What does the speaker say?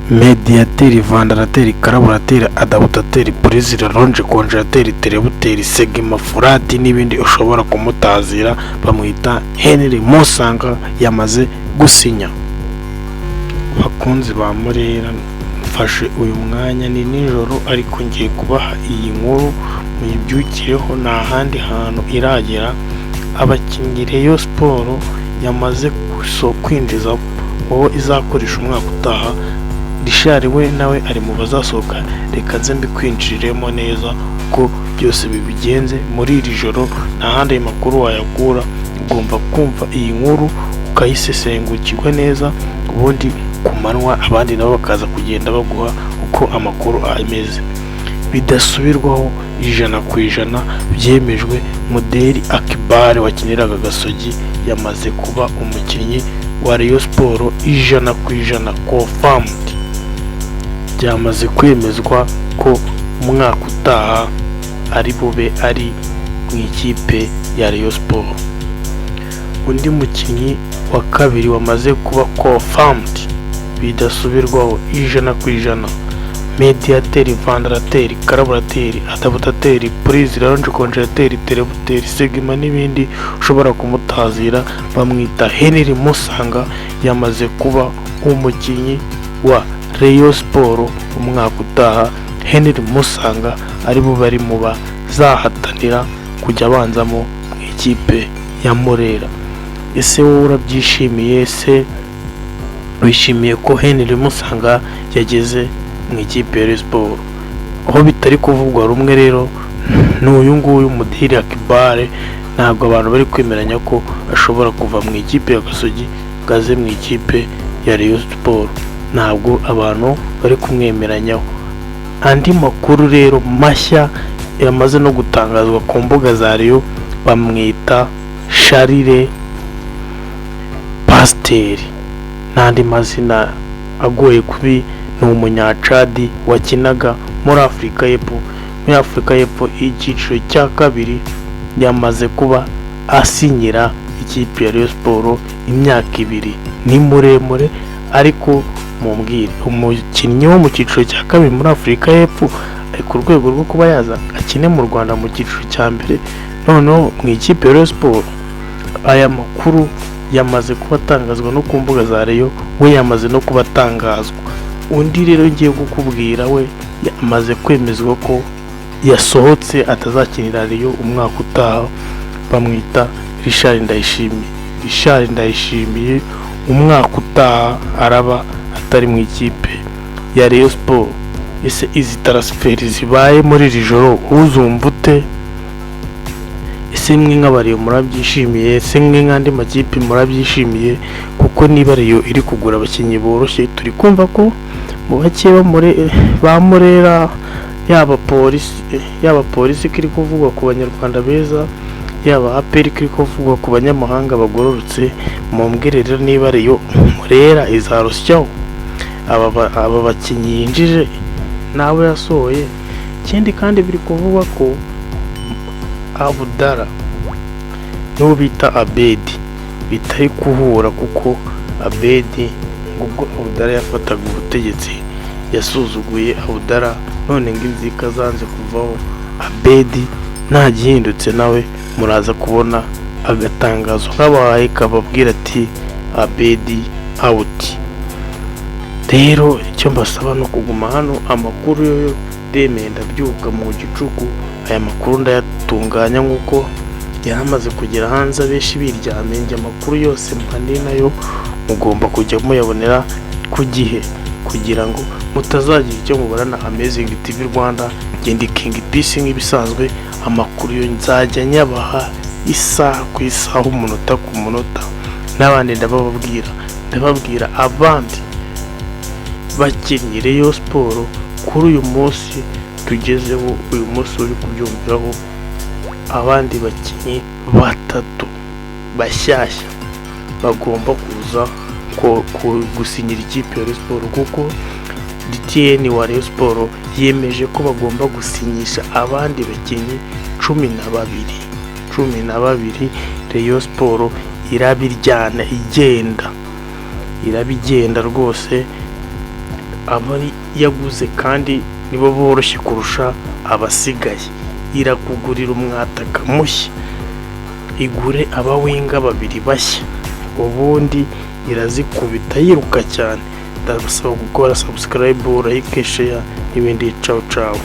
mediateri, vandarateri, karaburateri, adabutateri, purizira, ronje, konjerateri, terebuteri, segima, furati n'ibindi ushobora kumutazira. Bamwita Henry Musanga, yamaze gusinya. Bakunzi ba Murera, mfashe uyu mwanya ni nijoro ariko ngiye kubaha iyi nkuru muyibyukireho, nta handi hantu iragera. Abakinnyi Rayon Sport yamaze kwinjiza uwo izakoresha umwaka utaha. Richard we nawe ari mu bazasohoka. Reka nze mbikwinjiriremo neza uko byose bibigenze muri iri joro, nta handi ayo makuru wayakura. Ugomba kumva iyi nkuru ukayisesengukirwa neza, ubundi ku manywa abandi nabo bakaza kugenda baguha uko amakuru ameze bidasubirwaho 100% byemejwe. Mudeli Akbar wakiniraga Gasogi yamaze kuba umukinnyi wa Rayon Sport 100% confirmed. Byamaze kwemezwa ko umwaka utaha ari bube ari mu ikipe ya Rayon Sport. Undi mukinnyi wa kabiri wamaze kuba confirmed bidasubirwaho 100%, mediateri, vandarateri, karaburateri, adabutateri, purizira, ronje, konjerateri, terebuteri, segima n'ibindi ushobora kumutazira. Bamwita Henry Musanga, yamaze kuba umukinnyi wa Rayon Sport umwaka utaha. Henry Musanga ari bo bari mu bazahatanira kujya abanzamo mu ikipe ya Murera. Ese wowe urabyishimiye? Ese wishimiye ko Henry Musanga yageze mu ikipe ya Rayon Sport? Aho bitari kuvugwa rumwe rero n'uyu nguyu Mudeli Akbar, ntabwo abantu bari kwemeranya ko ashobora kuva mu ikipe ya Gasogi gaze mu ikipe ya Rayon Sport. Ntabwo abantu bari kumwemeranyaho. Andi makuru rero mashya yamaze no gutangazwa ku mbuga za Rayon, bamwita Charles Pasiteri, n'andi mazina agoye kubi. Ni umunyacadi wakinaga muri Afurika y'Epfo icyiciro cya kabiri. Yamaze kuba asinyira ikipe ya Rayon Sport imyaka 2. Ni muremure ariko mumbwire, umukinnyi wo mu cyiciro cya kabiri muri Afurika y'Epfo ari ku rwego rwo kuba yaza akine mu Rwanda mu cyiciro cya mbere, noneho mu ikipe ya Rayon Sport. Aya makuru yamaze kuba atangazwa no ku mbuga za Rayon, we yamaze no kuba atangazwa. Undi rero ngiye kukubwira we yamaze kwemezwa ko yasohotse atazakinira Rayon umwaka utaha. Bamwita Richard Ndayishimiye. Richard Ndayishimiye umwaka utaha araba atari mu ikipe ya Rayon Sport. Ese izi transfer zibaye muri iri joro uzumva ute? Ese mwe nk'abariyo murabyishimiye? Ese mwe nk'andi makipe murabyishimiye? Kuko niba Rayon iri kugura abakinnyi boroshye, turi kumva ko mu bake ba Murera, yaba polisi kiri kuvugwa ku banyarwanda beza, yaba APR kiri kuvugwa ku banyamahanga bagororotse. Mumbwire rero niba Rayon Murera izarusyaho aba bakinnyi yinjije nawe yasohoye. Ikindi kandi biri kuvugwa ko Abdallah n'uwo bita Abedi bitari kuhura, kuko Abedi ubwo Abdallah yafataga ubutegetsi yasuzuguye Abdallah, none ngo inzika zanze kuvaho. Abedi nta gihindutse, nawe muraza kubona agatangazo kabaye kababwira ati Abedi out. Rero icyo mbasaba no kuguma hano. Amakuru yo demeye ndabyuka mu gicuku, aya makuru ndayatunganya nk'uko yaramaze kugera hanze abenshi biryamye. Amakuru yose mpande nayo mugomba kujya muyabonera ku gihe, kugira ngo mutazagira icyo muburana. Amazing TV Rwanda, Gendi King Peace nk'ibisanzwe. Amakuru yo nzajya nyabaha isaha ku isaha, umunota ku munota. N'abandi ndababwira abandi bakinnyi Rayon Sport kuri uyu munsi tugezeho, uyu munsi uri kubyumviraho. Abandi bakinnyi 3 bashyashya bagomba kuza gusinyira ikipe ya Rayon Sport, kuko DTN wa Rayon Sport yemeje ko bagomba gusinyisha abandi bakinnyi 12. Rayon Sport irabiryana igenda rwose. abari yaguze kandi nibo boroshye kurusha abasigaye. Irakugurira umwataka mushya, igure abawinga babiri bashya, ubundi irazikubita yiruka cyane. Ndabasaba gukora subscribe, like, share n'ibindi. Ciao ciao.